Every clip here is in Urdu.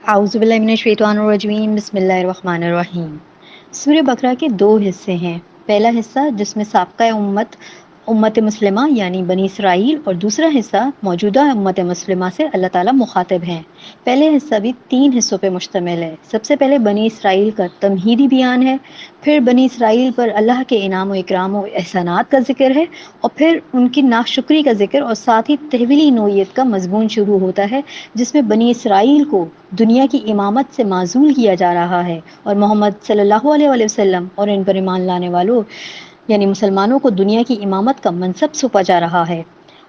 اعوذ باللہ من الشیطان الرجیم، بسم اللہ الرحمن الرحیم۔ سورہ بقرہ کے دو حصے ہیں۔ پہلا حصہ جس میں سابقہ امت مسلمہ یعنی بنی اسرائیل، اور دوسرا حصہ موجودہ امت مسلمہ سے اللہ تعالیٰ مخاطب ہیں۔ پہلے حصہ بھی 3 حصوں پہ مشتمل ہے۔ سب سے پہلے بنی اسرائیل کا تمہیدی بیان ہے، پھر بنی اسرائیل پر اللہ کے انعام و اکرام و احسانات کا ذکر ہے، اور پھر ان کی ناشکری کا ذکر، اور ساتھ ہی تحویلی نوعیت کا مضمون شروع ہوتا ہے، جس میں بنی اسرائیل کو دنیا کی امامت سے معزول کیا جا رہا ہے، اور محمد صلی اللہ علیہ وآلہ وسلم اور ان پر ایمان لانے والوں یعنی مسلمانوں کو دنیا کی امامت کا منصب سونپا جا رہا ہے،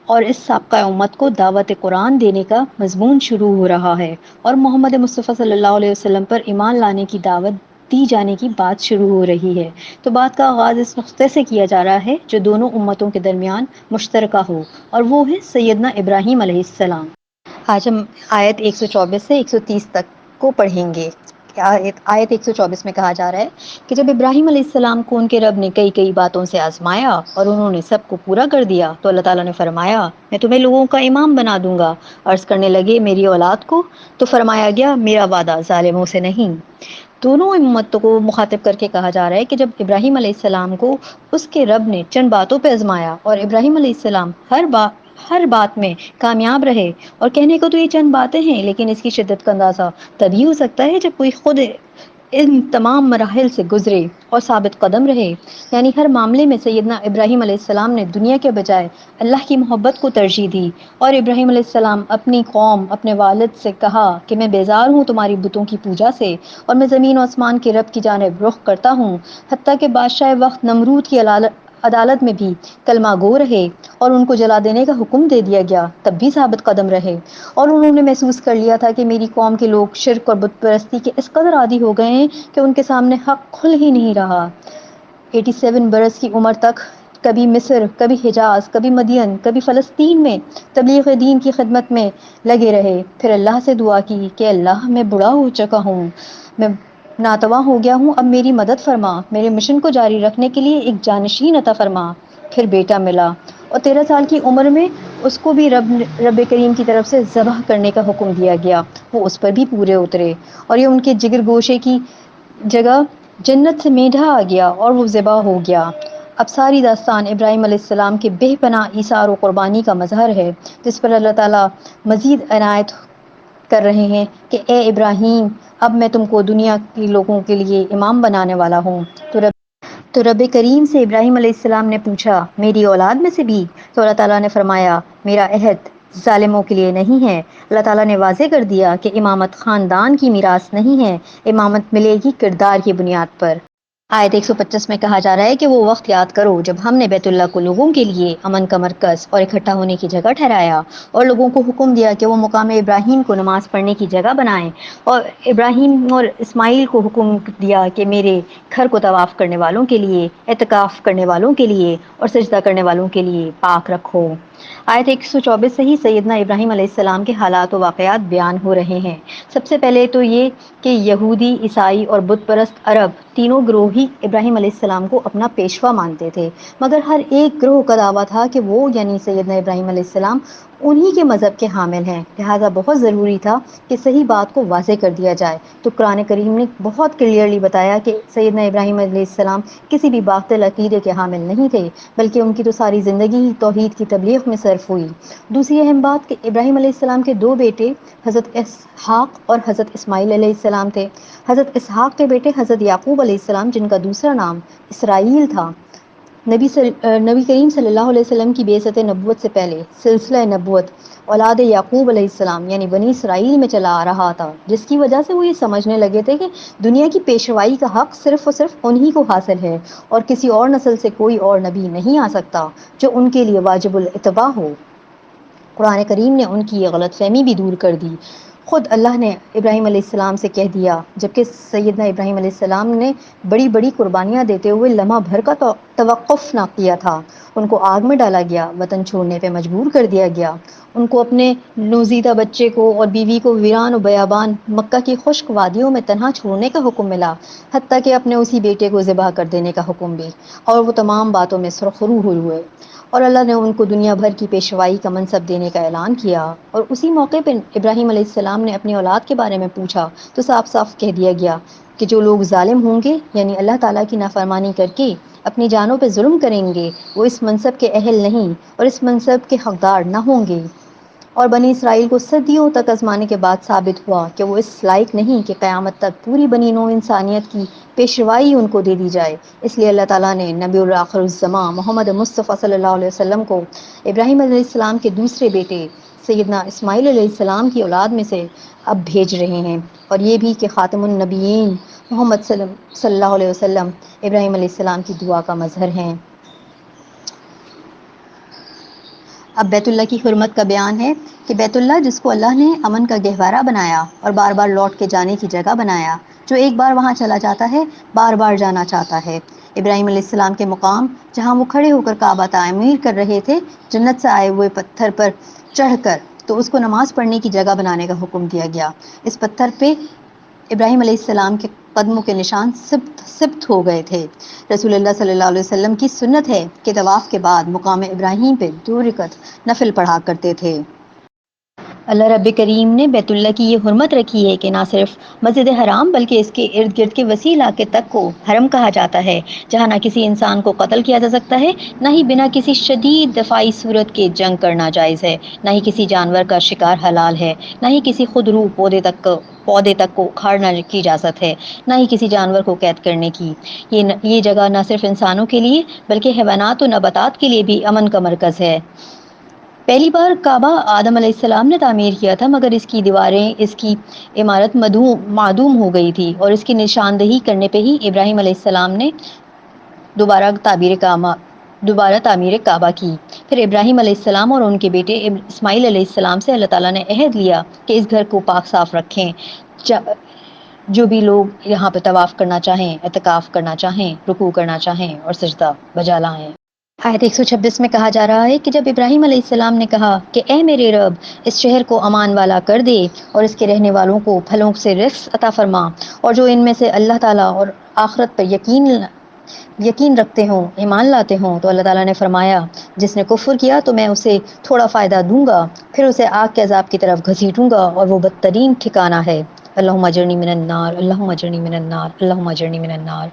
اور اس سابقہ امت کو دعوت قرآن دینے کا مضمون شروع ہو رہا ہے، اور محمد مصطفیٰ صلی اللہ علیہ وسلم پر ایمان لانے کی دعوت دی جانے کی بات شروع ہو رہی ہے۔ تو بات کا آغاز اس نقطے سے کیا جا رہا ہے جو دونوں امتوں کے درمیان مشترکہ ہو، اور وہ ہے سیدنا ابراہیم علیہ السلام۔ آج ہم آیت 124 سے 130 تک کو پڑھیں گے۔ آیت 124 میں کہا جا رہا ہے کہ جب ابراہیم علیہ السلام کو ان کے رب نے کئی باتوں سے آزمایا اور انہوں نے سب کو پورا کر دیا، تو اللہ تعالیٰ نے فرمایا میں تمہیں لوگوں کا امام بنا دوں گا۔ عرض کرنے لگے میری اولاد کو، تو فرمایا گیا میرا وعدہ ظالموں سے نہیں۔ دونوں امتوں کو مخاطب کر کے کہا جا رہا ہے کہ جب ابراہیم علیہ السلام کو اس کے رب نے چند باتوں پہ آزمایا، اور ابراہیم علیہ السلام ہر بات میں کامیاب رہے، اور کہنے کو تو یہ چند باتیں ہیں لیکن اس کی شدت کا اندازہ تبھی ہو سکتا ہے جب کوئی خود ان تمام مراحل سے گزرے اور ثابت قدم رہے۔ یعنی ہر معاملے میں سیدنا ابراہیم علیہ السلام نے دنیا کے بجائے اللہ کی محبت کو ترجیح دی، اور ابراہیم علیہ السلام اپنی قوم اپنے والد سے کہا کہ میں بیزار ہوں تمہاری بتوں کی پوجا سے، اور میں زمین و آسمان کے رب کی جانب رخ کرتا ہوں۔ حتیٰ کہ بادشاہ وقت نمرود کی عدالت میں بھی کلمہ گو رہے اور ان کو جلا دینے کا حکم دے دیا گیا، تب بھی ثابت قدم رہے، اور انہوں نے محسوس کر لیا تھا کہ میری قوم کے لوگ شرک اور بت پرستی کے اس قدر عادی ہو گئے ہیں کہ ان کے سامنے حق کھل ہی نہیں رہا۔ 87 برس کی عمر تک کبھی مصر، کبھی حجاز، کبھی مدین، کبھی فلسطین میں تبلیغ دین کی خدمت میں لگے رہے۔ پھر اللہ سے دعا کی کہ اللہ میں بوڑھا ہو چکا ہوں، میں ناتواں ہو گیا ہوں، اب میری مدد فرما، میرے مشن کو جاری رکھنے کے لیے ایک جانشین عطا فرما۔ پھر بیٹا ملا، اور 13 سال کی عمر میں اس کو بھی رب کریم کی طرف سے ذبح کرنے کا حکم دیا گیا۔ وہ اس پر بھی پورے اترے، اور یہ ان کے جگر گوشے کی جگہ جنت سے میڈھا آ گیا اور وہ ذبح ہو گیا۔ اب ساری داستان ابراہیم علیہ السلام کے بے پناہ ایثار و قربانی کا مظہر ہے، جس پر اللہ تعالیٰ مزید عنایت کر رہے ہیں کہ اے ابراہیم، اب میں تم کو دنیا کے لوگوں کے لیے امام بنانے والا ہوں۔ تو رب کریم سے ابراہیم علیہ السلام نے پوچھا میری اولاد میں سے بھی؟ تو اللہ تعالیٰ نے فرمایا میرا عہد ظالموں کے لیے نہیں ہے۔ اللہ تعالیٰ نے واضح کر دیا کہ امامت خاندان کی میراث نہیں ہے، امامت ملے گی کردار کی بنیاد پر۔ آیت 125 میں کہا جا رہا ہے کہ وہ وقت یاد کرو جب ہم نے بیت اللہ کو لوگوں کے لیے امن کا مرکز اور اکٹھا ہونے کی جگہ ٹھہرایا، اور لوگوں کو حکم دیا کہ وہ مقام ابراہیم کو نماز پڑھنے کی جگہ بنائیں، اور ابراہیم اور اسماعیل کو حکم دیا کہ میرے گھر کو طواف کرنے والوں کے لیے، اعتکاف کرنے والوں کے لیے اور سجدہ کرنے والوں کے لیے پاک رکھو۔ آیت 124 سے ہی سیدنا ابراہیم علیہ السلام کے حالات و واقعات بیان ہو رہے ہیں۔ سب سے پہلے تو یہ کہ یہودی، عیسائی اور بت پرست عرب تینوں گروہ ہی ابراہیم علیہ السلام کو اپنا پیشوا مانتے تھے، مگر ہر ایک گروہ کا دعویٰ تھا کہ وہ یعنی سیدنا ابراہیم علیہ السلام انہی کے مذہب کے حامل ہیں، لہٰذا بہت ضروری تھا کہ صحیح بات کو واضح کر دیا جائے۔ تو قرآن کریم نے بہت کلیئرلی بتایا کہ سیدنا ابراہیم علیہ السلام کسی بھی باطل عقیدے کے حامل نہیں تھے، بلکہ ان کی تو ساری زندگی ہی توحید کی تبلیغ میں صرف ہوئی۔ دوسری اہم بات کہ ابراہیم علیہ السلام کے 2 بیٹے حضرت اسحاق اور حضرت اسماعیل علیہ السلام تھے۔ حضرت اسحاق کے بیٹے حضرت یعقوب علیہ السلام، جن کا دوسرا نام اسرائیل تھا، نبی کریم صلی اللہ علیہ وسلم کی بعثت نبوت سے پہلے سلسلہ نبوت اولاد یعقوب علیہ السلام یعنی بنی اسرائیل میں چلا آ رہا تھا، جس کی وجہ سے وہ یہ سمجھنے لگے تھے کہ دنیا کی پیشوائی کا حق صرف اور صرف انہی کو حاصل ہے، اور کسی اور نسل سے کوئی اور نبی نہیں آ سکتا جو ان کے لیے واجب الاتباع ہو۔ قرآن کریم نے ان کی یہ غلط فہمی بھی دور کر دی۔ خود اللہ نے ابراہیم علیہ السلام سے کہہ دیا، جبکہ سیدنا ابراہیم علیہ السلام نے بڑی بڑی قربانیاں دیتے ہوئے لمحہ بھر کا توقف نہ کیا تھا۔ ان کو آگ میں ڈالا گیا، وطن چھوڑنے پہ مجبور کر دیا گیا، ان کو اپنے نوزیدہ بچے کو اور بیوی کو ویران و بیابان مکہ کی خشک وادیوں میں تنہا چھوڑنے کا حکم ملا، حتیٰ کہ اپنے اسی بیٹے کو ذبح کر دینے کا حکم بھی، اور وہ تمام باتوں میں سرخرو ہوئے، اور اللہ نے ان کو دنیا بھر کی پیشوائی کا منصب دینے کا اعلان کیا۔ اور اسی موقع پہ ابراہیم علیہ السلام السلام نے اپنی اولاد کے بارے میں پوچھا تو صاف صاف کہہ دیا گیا کہ جو لوگ ظالم ہوں گے یعنی اللہ تعالیٰ کی نافرمانی کر کے اپنی جانوں پہ ظلم کریں گے وہ اس منصب کے اہل نہیں اور اس منصب کے حقدار نہ ہوں گے۔ اور بنی اسرائیل کو صدیوں تک آزمانے کے بعد ثابت ہوا کہ وہ اس لائق نہیں کہ قیامت تک پوری بنی نوع انسانیت کی پیشوائی ان کو دے دی جائے۔ اس لیے اللہ تعالیٰ نے نبی الآخر الزماں محمد مصطفیٰ صلی اللہ علیہ وسلم کو ابراہیم علیہ السلام کے دوسرے بیٹے سیدنا اسماعیل علیہ السلام کی اولاد میں سے اب بھیج رہے ہیں، اور یہ بھی کہ خاتم النبیین محمد صلی اللہ علیہ وسلم ابراہیم علیہ السلام کی دعا کا مظہر ہیں۔ اب بیت اللہ کی حرمت کا بیان ہے کہ بیت اللہ جس کو اللہ نے امن کا گہوارہ بنایا اور بار بار لوٹ کے جانے کی جگہ بنایا، جو ایک بار وہاں چلا جاتا ہے بار بار جانا چاہتا ہے۔ ابراہیم علیہ السلام کے مقام جہاں وہ کھڑے ہو کر کعبہ تعمیر کر رہے تھے، جنت سے آئے ہوئے پتھر پر چڑھ کر تو اس کو نماز پڑھنے کی جگہ بنانے کا حکم دیا گیا۔ اس پتھر پہ ابراہیم علیہ السلام کے قدموں کے نشان ثبت ہو گئے تھے۔ رسول اللہ صلی اللہ علیہ وسلم کی سنت ہے کہ طواف کے بعد مقام ابراہیم پہ 2 رکعت نفل پڑھا کرتے تھے۔ اللہ رب کریم نے بیت اللہ کی یہ حرمت رکھی ہے کہ نہ صرف مسجد حرام بلکہ اس کے ارد گرد کے وسیع علاقے تک کو حرم کہا جاتا ہے، جہاں نہ کسی انسان کو قتل کیا جا سکتا ہے، نہ ہی بنا کسی شدید دفاعی صورت کے جنگ کرنا جائز ہے، نہ ہی کسی جانور کا شکار حلال ہے، نہ ہی کسی خودرو پودے تک کو اکھاڑنا کی اجازت ہے، نہ ہی کسی جانور کو قید کرنے کی۔ یہ جگہ نہ صرف انسانوں کے لیے بلکہ حیوانات و نباتات کے لیے بھی امن کا مرکز ہے۔ پہلی بار کعبہ آدم علیہ السلام نے تعمیر کیا تھا، مگر اس کی دیواریں، اس کی عمارت معدوم ہو گئی تھی، اور اس کی نشاندہی کرنے پہ ہی ابراہیم علیہ السلام نے دوبارہ تعمیر کعبہ کی۔ پھر ابراہیم علیہ السلام اور ان کے بیٹے اسماعیل علیہ السلام سے اللہ تعالیٰ نے عہد لیا کہ اس گھر کو پاک صاف رکھیں، جو بھی لوگ یہاں پہ طواف کرنا چاہیں، اعتکاف کرنا چاہیں، رکوع کرنا چاہیں اور سجدہ بجا لائیں۔ آیت 126 میں کہا جا رہا ہے کہ جب ابراہیم علیہ السلام نے کہا کہ اے میرے رب، اس شہر کو امان والا کر دے اور اس کے رہنے والوں کو پھلوں سے رزق عطا فرما، اور جو ان میں سے اللہ تعالیٰ اور آخرت پر یقین رکھتے ہوں، ایمان لاتے ہوں، تو اللہ تعالیٰ نے فرمایا جس نے کفر کیا تو میں اسے تھوڑا فائدہ دوں گا، پھر اسے آگ کے عذاب کی طرف گھسیٹوں گا، اور وہ بدترین ٹھکانہ ہے۔ اللہم اجرنی من النار، اللہم اجرنی من النار، اللہم اجرنی من النار۔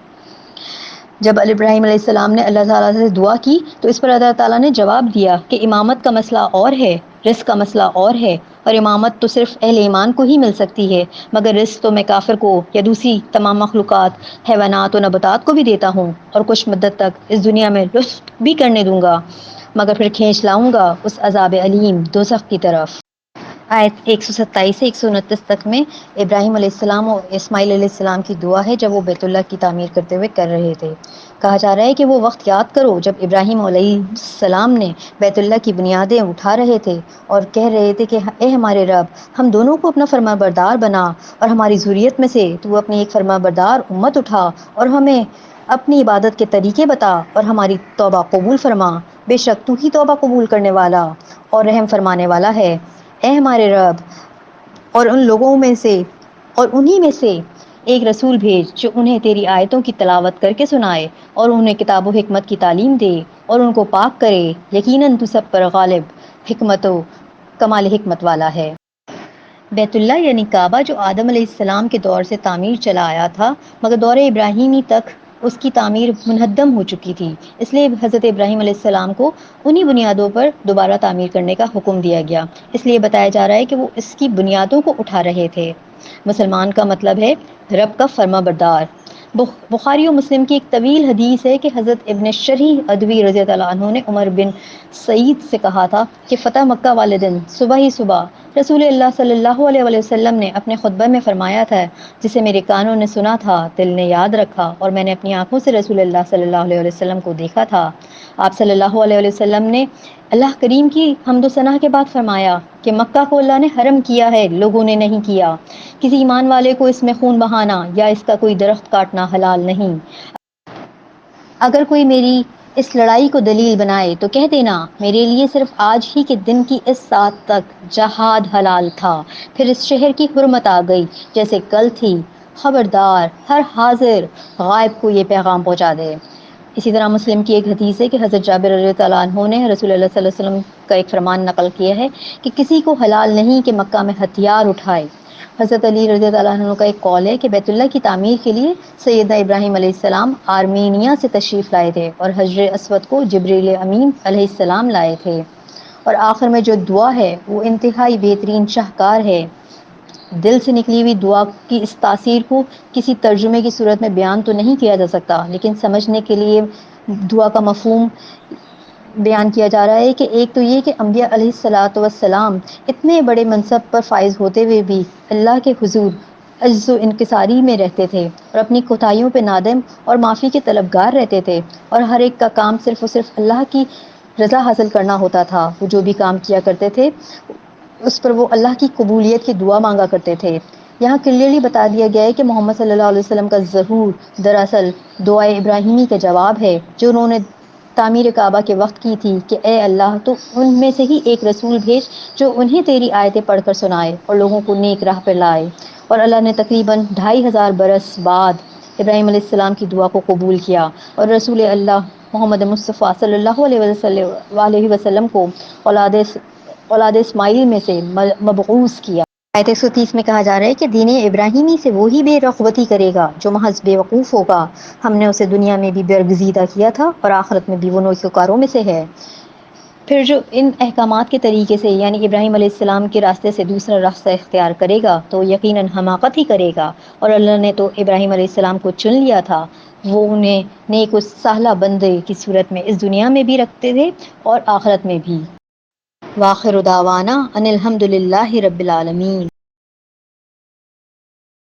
جب ابراہیم علیہ السلام نے اللہ تعالیٰ سے دعا کی تو اس پر اللہ تعالیٰ نے جواب دیا کہ امامت کا مسئلہ اور ہے، رزق کا مسئلہ اور ہے، اور امامت تو صرف اہل ایمان کو ہی مل سکتی ہے، مگر رزق تو میں کافر کو یا دوسری تمام مخلوقات، حیوانات و نباتات کو بھی دیتا ہوں، اور کچھ مدت تک اس دنیا میں لطف بھی کرنے دوں گا، مگر پھر کھینچ لاؤں گا اس عذاب علیم دوزخ کی طرف۔ آیت 127 سے 129 تک میں ابراہیم علیہ السلام اور اسماعیل علیہ السلام کی دعا ہے جب وہ بیت اللہ کی تعمیر کرتے ہوئے کر رہے تھے۔ کہا جا رہا ہے کہ وہ وقت یاد کرو جب ابراہیم علیہ السلام نے بیت اللہ کی بنیادیں اٹھا رہے تھے اور کہہ رہے تھے کہ اے ہمارے رب، ہم دونوں کو اپنا فرما بردار بنا، اور ہماری ذریت میں سے تو اپنی ایک فرما بردار امت اٹھا اور ہمیں اپنی عبادت کے طریقے بتا اور ہماری توبہ قبول فرما، بے شک تو ہی توبہ قبول کرنے والا اور رحم فرمانے والا ہے۔ اے ہمارے رب، اور انہی میں سے ایک رسول بھیج جو انہیں تیری آیتوں کی تلاوت کر کے سنائے اور انہیں کتاب و حکمت کی تعلیم دے اور ان کو پاک کرے، یقیناً تو سب پر غالب، حکمت و کمال حکمت والا ہے۔ بیت اللہ یعنی کعبہ جو آدم علیہ السلام کے دور سے تعمیر چلا آیا تھا، مگر دور ابراہیمی تک اس کی تعمیر منہدم ہو چکی تھی، اس لیے حضرت ابراہیم علیہ السلام کو انہی بنیادوں پر دوبارہ تعمیر کرنے کا حکم دیا گیا۔ اس لیے بتایا جا رہا ہے کہ وہ اس کی بنیادوں کو اٹھا رہے تھے۔ مسلمان کا مطلب ہے رب کا فرما بردار۔ بخاری و مسلم کی ایک طویل حدیث ہے کہ حضرت ابن شریح ادوی رضی اللہ عنہ نے عمر بن سعید سے کہا تھا کہ فتح مکہ والے دن صبح ہی صبح رسول اللہ صلی اللہ علیہ وسلم نے اپنے خطبہ میں فرمایا تھا، جسے میرے کانوں نے سنا تھا، دل نے یاد رکھا، اور میں نے اپنی آنکھوں سے رسول اللہ صلی اللہ علیہ وسلم کو دیکھا تھا۔ آپ صلی اللہ علیہ وسلم نے اللہ کریم کی حمد و ثنا کے بعد فرمایا کہ مکہ کو اللہ نے حرم کیا ہے، لوگوں نے نہیں کیا۔ کسی ایمان والے کو اس میں خون بہانا یا اس کا کوئی درخت کاٹنا حلال نہیں۔ اگر کوئی میری اس لڑائی کو دلیل بنائے تو کہہ دینا میرے لیے صرف آج ہی کے دن کی اس ساعت تک جہاد حلال تھا، پھر اس شہر کی حرمت آ گئی جیسے کل تھی۔ خبردار، ہر حاضر غائب کو یہ پیغام پہنچا دے۔ اسی طرح مسلم کی ایک حدیث ہے کہ حضرت جابر رضی اللہ عنہ نے رسول اللہ صلی اللہ علیہ وسلم کا ایک فرمان نقل کیا ہے کہ کسی کو حلال نہیں کہ مکہ میں ہتھیار اٹھائے۔ حضرت علی رضی اللہ عنہ کا ایک قول ہے کہ بیت اللہ کی تعمیر کے لیے سیدنا ابراہیم علیہ السلام آرمینیا سے تشریف لائے تھے اور حجر اسود کو جبریل امین علیہ السلام لائے تھے۔ اور آخر میں جو دعا ہے وہ انتہائی بہترین شاہکار ہے۔ دل سے نکلی ہوئی دعا کی اس تاثیر کو کسی ترجمے کی صورت میں بیان تو نہیں کیا جا سکتا، لیکن سمجھنے کے لیے دعا کا مفہوم بیان کیا جا رہا ہے کہ ایک تو یہ کہ انبیاء علیہ الصلاۃ والسلام اتنے بڑے منصب پر فائز ہوتے ہوئے بھی اللہ کے حضور عجز و انکساری میں رہتے تھے اور اپنی کوتاہیوں پہ نادم اور معافی کے طلبگار رہتے تھے، اور ہر ایک کا کام صرف اور صرف اللہ کی رضا حاصل کرنا ہوتا تھا۔ وہ جو بھی کام کیا کرتے تھے اس پر وہ اللہ کی قبولیت کی دعا مانگا کرتے تھے۔ یہاں کلیئرلی بتا دیا گیا ہے کہ محمد صلی اللہ علیہ وسلم کا ظہور دراصل دعائے ابراہیمی کا جواب ہے جو انہوں نے تعمیر کعبہ کے وقت کی تھی کہ اے اللہ تو ان میں سے ہی ایک رسول بھیج جو انہیں تیری آیتیں پڑھ کر سنائے اور لوگوں کو نیک راہ پر لائے۔ اور اللہ نے تقریباً 2500 برس بعد ابراہیم علیہ السلام کی دعا کو قبول کیا اور رسول اللہ محمد مصطفیٰ صلی اللہ علیہ وسلم کو اولاد اسماعیل میں سے مبعوث کیا۔ آیت 130 میں کہا جا رہا ہے کہ دین ابراہیمی سے وہی بے رغبتی کرے گا جو محض بے وقوف ہوگا، ہم نے اسے دنیا میں بھی برگزیدہ کیا تھا اور آخرت میں بھی وہ نیکوکاروں میں سے ہے۔ پھر جو ان احکامات کے طریقے سے یعنی ابراہیم علیہ السلام کے راستے سے دوسرا راستہ اختیار کرے گا تو یقیناً حماقت ہی کرے گا، اور اللہ نے تو ابراہیم علیہ السلام کو چن لیا تھا، وہ انہیں نیک و صالح بندے کی صورت میں اس دنیا میں بھی رکھتے تھے اور آخرت میں بھی۔ وآخر دعوانا ان الحمد للہ رب العالمین۔